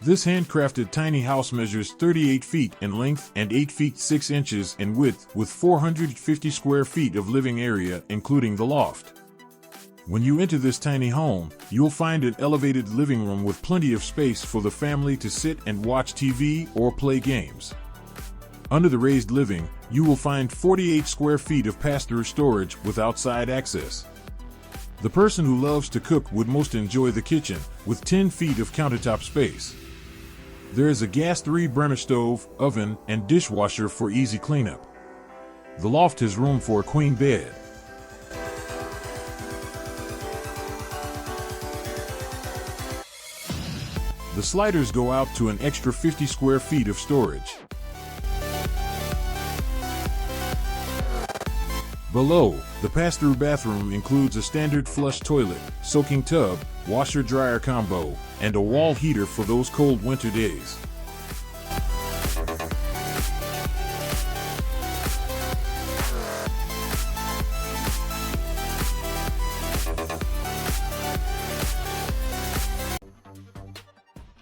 This handcrafted tiny house measures 38 feet in length and 8 feet 6 inches in width, with 450 square feet of living area, including the loft. When you enter this tiny home, you'll find an elevated living room with plenty of space for the family to sit and watch TV or play games. Under the raised living, you will find 48 square feet of pass-through storage with outside access. The person who loves to cook would most enjoy the kitchen, with 10 feet of countertop space. There is a gas 3-burner stove, oven, and dishwasher for easy cleanup. The loft has room for a queen bed. The sliders go out to an extra 50 square feet of storage. Below, the pass-through bathroom includes a standard flush toilet, soaking tub, washer-dryer combo, and a wall heater for those cold winter days.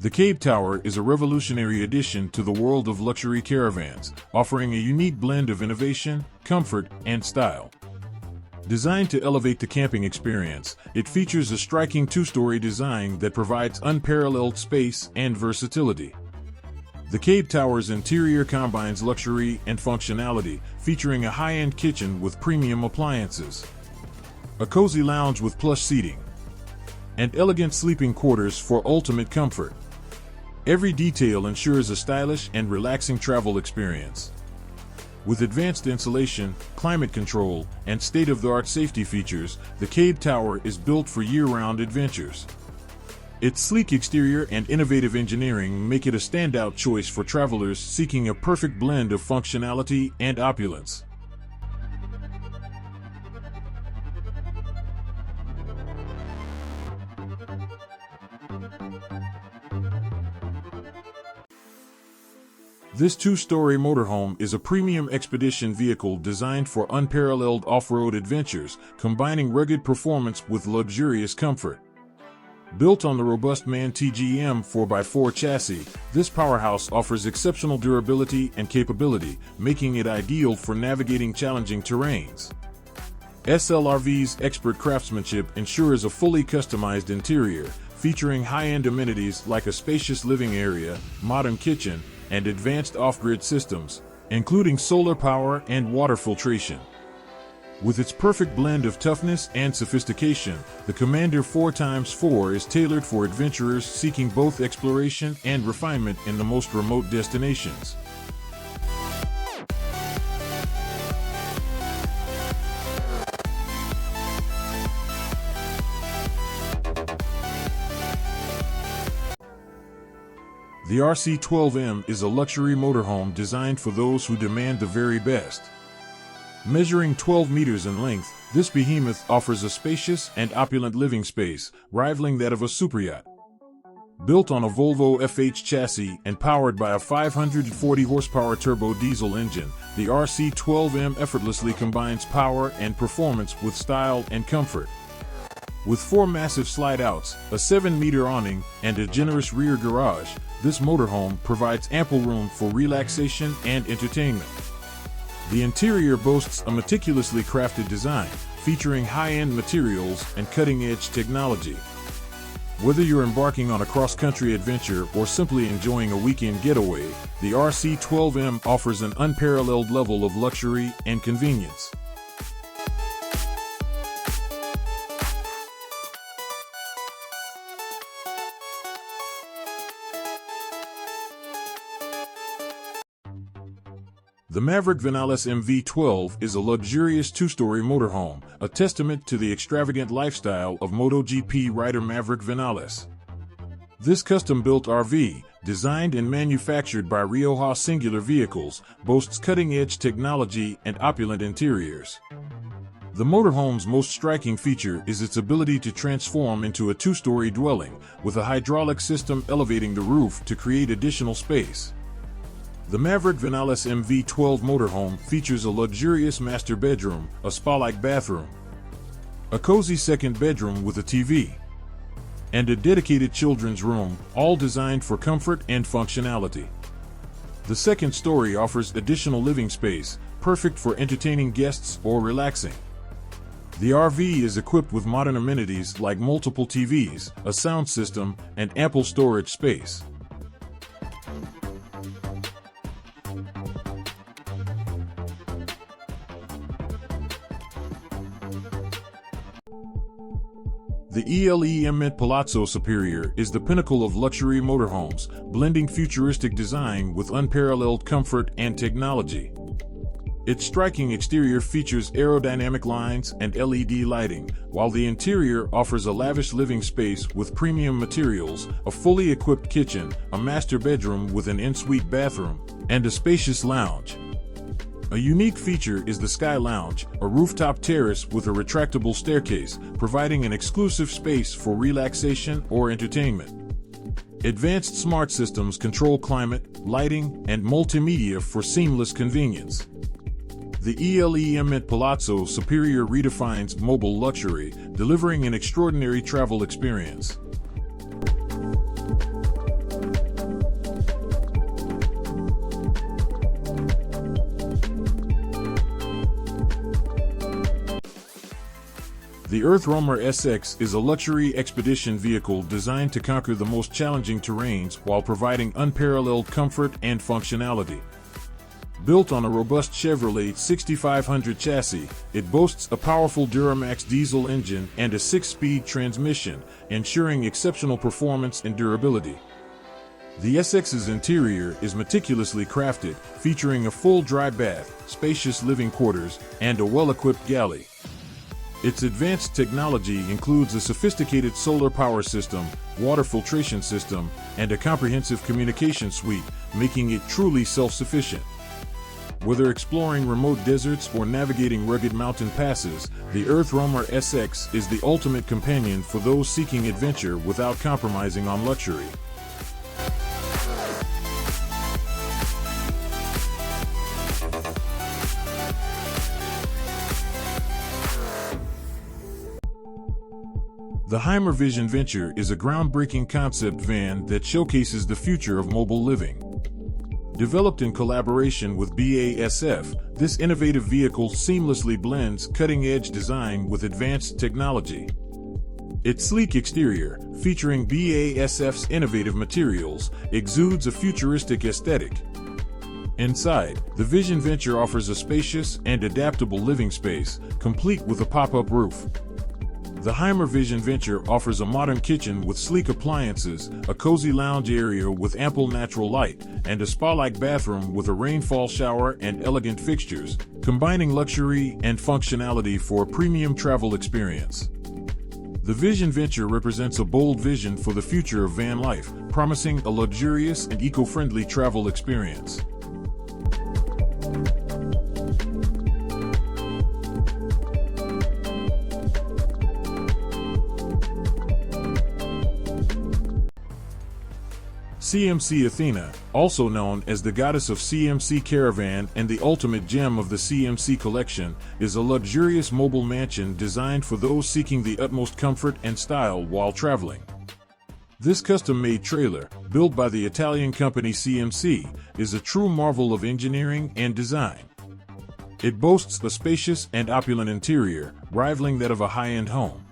The Kabe Tower is a revolutionary addition to the world of luxury caravans, offering a unique blend of innovation, comfort, and style. Designed to elevate the camping experience, it features a striking 2-story design that provides unparalleled space and versatility. The Kabe Tower's interior combines luxury and functionality, featuring a high-end kitchen with premium appliances, a cozy lounge with plush seating, and elegant sleeping quarters for ultimate comfort. Every detail ensures a stylish and relaxing travel experience. With advanced insulation, climate control, and state-of-the-art safety features, the Kabe Tower is built for year-round adventures. Its sleek exterior and innovative engineering make it a standout choice for travelers seeking a perfect blend of functionality and opulence. This 2-story motorhome is a premium expedition vehicle designed for unparalleled off-road adventures, combining rugged performance with luxurious comfort. Built on the robust MAN TGM 4x4 chassis, this powerhouse offers exceptional durability and capability, making it ideal for navigating challenging terrains. SLRV's expert craftsmanship ensures a fully customized interior, featuring high-end amenities like a spacious living area, modern kitchen, and advanced off-grid systems, including solar power and water filtration. With its perfect blend of toughness and sophistication, the Commander 4x4 is tailored for adventurers seeking both exploration and refinement in the most remote destinations. The RC12M is a luxury motorhome designed for those who demand the very best. Measuring 12 meters in length, this behemoth offers a spacious and opulent living space, rivaling that of a superyacht. Built on a Volvo FH chassis and powered by a 540 horsepower turbo diesel engine, the RC12M effortlessly combines power and performance with style and comfort. With 4 massive slide-outs, a 7-meter awning, and a generous rear garage, this motorhome provides ample room for relaxation and entertainment. The interior boasts a meticulously crafted design, featuring high-end materials and cutting-edge technology. Whether you're embarking on a cross-country adventure or simply enjoying a weekend getaway, the RC12M offers an unparalleled level of luxury and convenience. The Maverick Viñales MV12 is a luxurious 2-story motorhome, a testament to the extravagant lifestyle of MotoGP rider Maverick Viñales. This custom-built RV, designed and manufactured by Rioja Singular Vehicles, boasts cutting-edge technology and opulent interiors. The motorhome's most striking feature is its ability to transform into a 2-story dwelling, with a hydraulic system elevating the roof to create additional space. The Maverick Viñales MV12 motorhome features a luxurious master bedroom, a spa-like bathroom, a cozy second bedroom with a TV, and a dedicated children's room, all designed for comfort and functionality. The second story offers additional living space, perfect for entertaining guests or relaxing. The RV is equipped with modern amenities like multiple TVs, a sound system, and ample storage space. The EleMMent Palazzo Superior is the pinnacle of luxury motorhomes, blending futuristic design with unparalleled comfort and technology. Its striking exterior features aerodynamic lines and LED lighting, while the interior offers a lavish living space with premium materials, a fully equipped kitchen, a master bedroom with an en-suite bathroom, and a spacious lounge. A unique feature is the Sky Lounge, a rooftop terrace with a retractable staircase, providing an exclusive space for relaxation or entertainment. Advanced smart systems control climate, lighting, and multimedia for seamless convenience. The EleMMent Palazzo Superior redefines mobile luxury, delivering an extraordinary travel experience. The EarthRoamer SX is a luxury expedition vehicle designed to conquer the most challenging terrains while providing unparalleled comfort and functionality. Built on a robust Chevrolet 6500 chassis, it boasts a powerful Duramax diesel engine and a 6-speed transmission, ensuring exceptional performance and durability. The SX's interior is meticulously crafted, featuring a full dry bath, spacious living quarters, and a well-equipped galley. Its advanced technology includes a sophisticated solar power system, water filtration system, and a comprehensive communication suite, making it truly self-sufficient. Whether exploring remote deserts or navigating rugged mountain passes, the EarthRoamer SX is the ultimate companion for those seeking adventure without compromising on luxury. The HYMER VisionVenture is a groundbreaking concept van that showcases the future of mobile living. Developed in collaboration with BASF, this innovative vehicle seamlessly blends cutting-edge design with advanced technology. Its sleek exterior, featuring BASF's innovative materials, exudes a futuristic aesthetic. Inside, the VisionVenture offers a spacious and adaptable living space, complete with a pop-up roof. The HYMER VisionVenture offers a modern kitchen with sleek appliances, a cozy lounge area with ample natural light, and a spa-like bathroom with a rainfall shower and elegant fixtures, combining luxury and functionality for a premium travel experience. The VisionVenture represents a bold vision for the future of van life, promising a luxurious and eco-friendly travel experience. CMC ATHENA, also known as the goddess of CMC Caravan and the ultimate gem of the CMC collection, is a luxurious mobile mansion designed for those seeking the utmost comfort and style while traveling. This custom-made trailer, built by the Italian company CMC, is a true marvel of engineering and design. It boasts a spacious and opulent interior, rivaling that of a high-end home.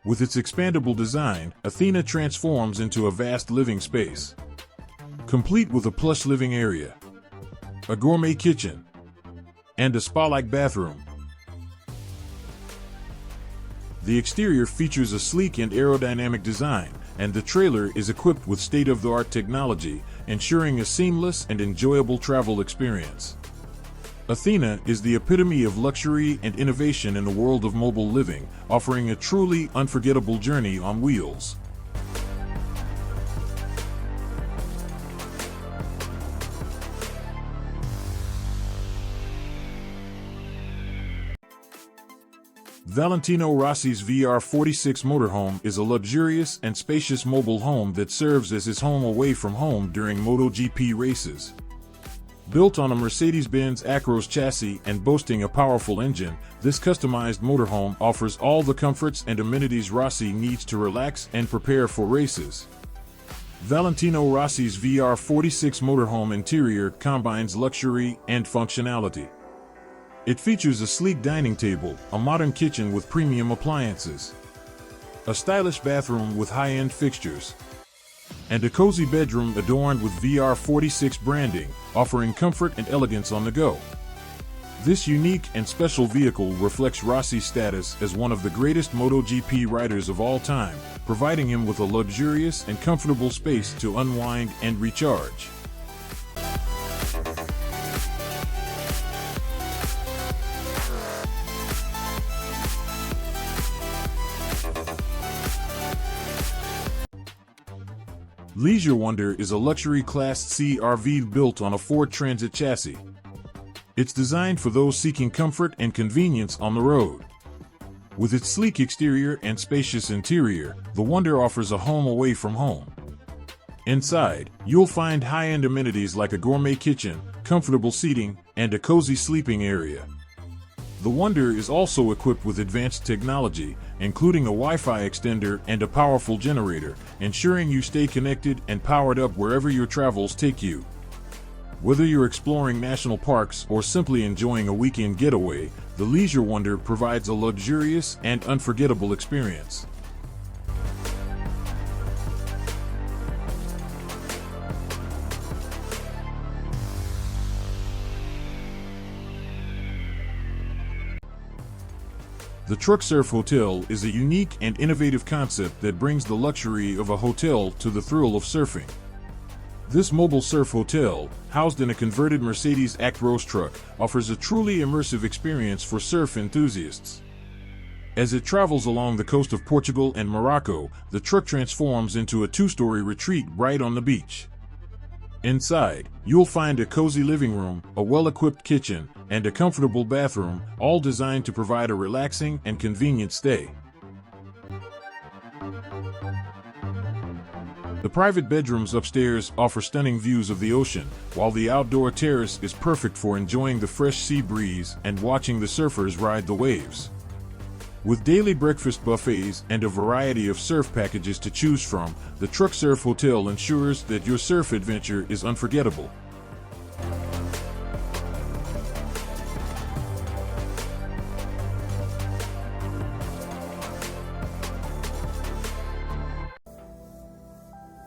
With its expandable design, ATHENA transforms into a vast living space. Complete with a plush living area, a gourmet kitchen, and a spa-like bathroom. The exterior features a sleek and aerodynamic design, and the trailer is equipped with state-of-the-art technology, ensuring a seamless and enjoyable travel experience. ATHENA is the epitome of luxury and innovation in the world of mobile living, offering a truly unforgettable journey on wheels. Valentino Rossi's VR46 motorhome is a luxurious and spacious mobile home that serves as his home away from home during MotoGP races. Built on a Mercedes-Benz Acros chassis and boasting a powerful engine, this customized motorhome offers all the comforts and amenities Rossi needs to relax and prepare for races. Valentino Rossi's VR46 motorhome interior combines luxury and functionality. It features a sleek dining table, a modern kitchen with premium appliances, a stylish bathroom with high-end fixtures, and a cozy bedroom adorned with VR46 branding, offering comfort and elegance on the go. This unique and special vehicle reflects Rossi's status as one of the greatest MotoGP riders of all time, providing him with a luxurious and comfortable space to unwind and recharge. Leisure Wonder is a luxury Class C RV built on a Ford Transit chassis. It's designed for those seeking comfort and convenience on the road. With its sleek exterior and spacious interior, the Wonder offers a home away from home. Inside, you'll find high-end amenities like a gourmet kitchen, comfortable seating, and a cozy sleeping area. The Wonder is also equipped with advanced technology, including a Wi-Fi extender and a powerful generator, ensuring you stay connected and powered up wherever your travels take you. Whether you're exploring national parks or simply enjoying a weekend getaway, the Leisure Wonder provides a luxurious and unforgettable experience. The Truck Surf Hotel is a unique and innovative concept that brings the luxury of a hotel to the thrill of surfing. This mobile surf hotel, housed in a converted Mercedes Actros truck, offers a truly immersive experience for surf enthusiasts. As it travels along the coast of Portugal and Morocco, the truck transforms into a two-story retreat right on the beach. Inside, you'll find a cozy living room, a well-equipped kitchen, and a comfortable bathroom, all designed to provide a relaxing and convenient stay. The private bedrooms upstairs offer stunning views of the ocean, while the outdoor terrace is perfect for enjoying the fresh sea breeze and watching the surfers ride the waves. With daily breakfast buffets and a variety of surf packages to choose from, the Truck Surf Hotel ensures that your surf adventure is unforgettable.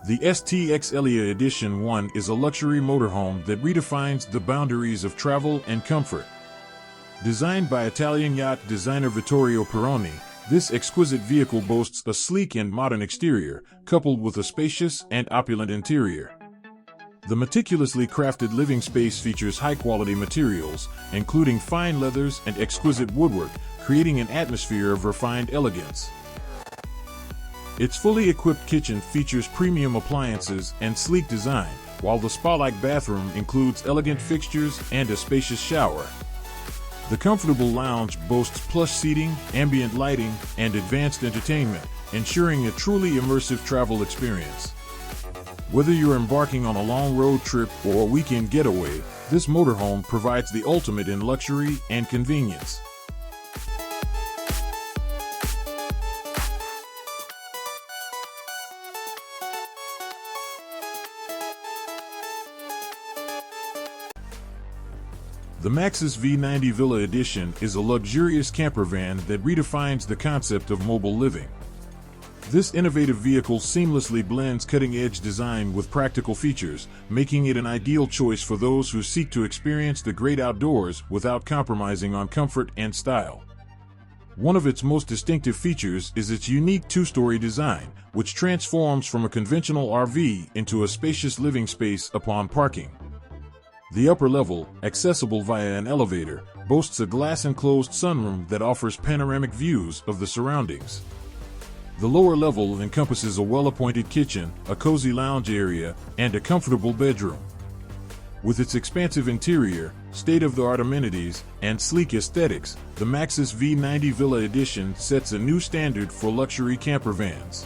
The STX Elia Edition One is a luxury motorhome that redefines the boundaries of travel and comfort. Designed by Italian yacht designer Vittorio Peroni, this exquisite vehicle boasts a sleek and modern exterior, coupled with a spacious and opulent interior. The meticulously crafted living space features high-quality materials, including fine leathers and exquisite woodwork, creating an atmosphere of refined elegance. Its fully equipped kitchen features premium appliances and sleek design, while the spa-like bathroom includes elegant fixtures and a spacious shower. The comfortable lounge boasts plush seating, ambient lighting, and advanced entertainment, ensuring a truly immersive travel experience. Whether you're embarking on a long road trip or a weekend getaway, this motorhome provides the ultimate in luxury and convenience. The Maxus V90 Villa Edition is a luxurious camper van that redefines the concept of mobile living. This innovative vehicle seamlessly blends cutting-edge design with practical features, making it an ideal choice for those who seek to experience the great outdoors without compromising on comfort and style. One of its most distinctive features is its unique two-story design, which transforms from a conventional RV into a spacious living space upon parking. The upper level, accessible via an elevator, boasts a glass-enclosed sunroom that offers panoramic views of the surroundings. The lower level encompasses a well-appointed kitchen, a cozy lounge area, and a comfortable bedroom. With its expansive interior, state-of-the-art amenities, and sleek aesthetics, the Maxus V90 Villa Edition sets a new standard for luxury camper vans.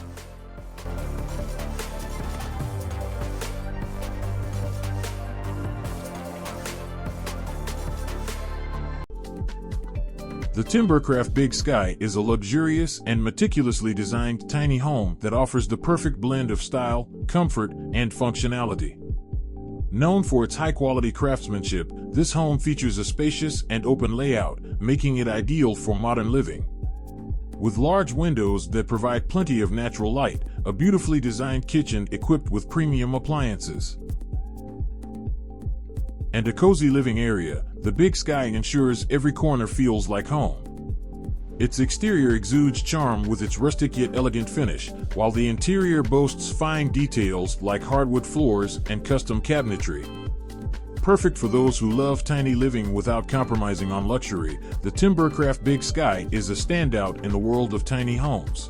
The Timbercraft Big Sky is a luxurious and meticulously designed tiny home that offers the perfect blend of style, comfort, and functionality. Known for its high-quality craftsmanship, this home features a spacious and open layout, making it ideal for modern living. With large windows that provide plenty of natural light, a beautifully designed kitchen equipped with premium appliances, and a cozy living area, the Big Sky ensures every corner feels like home. Its exterior exudes charm with its rustic yet elegant finish, while the interior boasts fine details like hardwood floors and custom cabinetry. Perfect for those who love tiny living without compromising on luxury, the Timbercraft Big Sky is a standout in the world of tiny homes.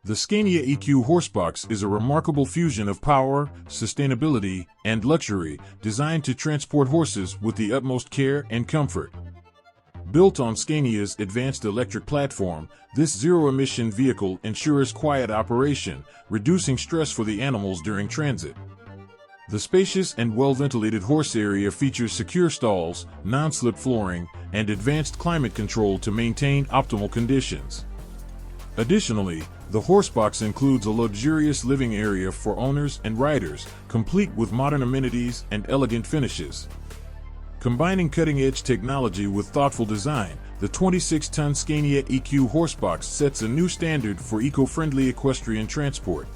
The Scania EQ Horsebox is a remarkable fusion of power, sustainability, and luxury, designed to transport horses with the utmost care and comfort. Built on Scania's advanced electric platform, this zero-emission vehicle ensures quiet operation, reducing stress for the animals during transit. The spacious and well-ventilated horse area features secure stalls, non-slip flooring, and advanced climate control to maintain optimal conditions. Additionally, the Horsebox includes a luxurious living area for owners and riders, complete with modern amenities and elegant finishes. Combining cutting-edge technology with thoughtful design, the 26-ton Scania EQ Horsebox sets a new standard for eco-friendly equestrian transport.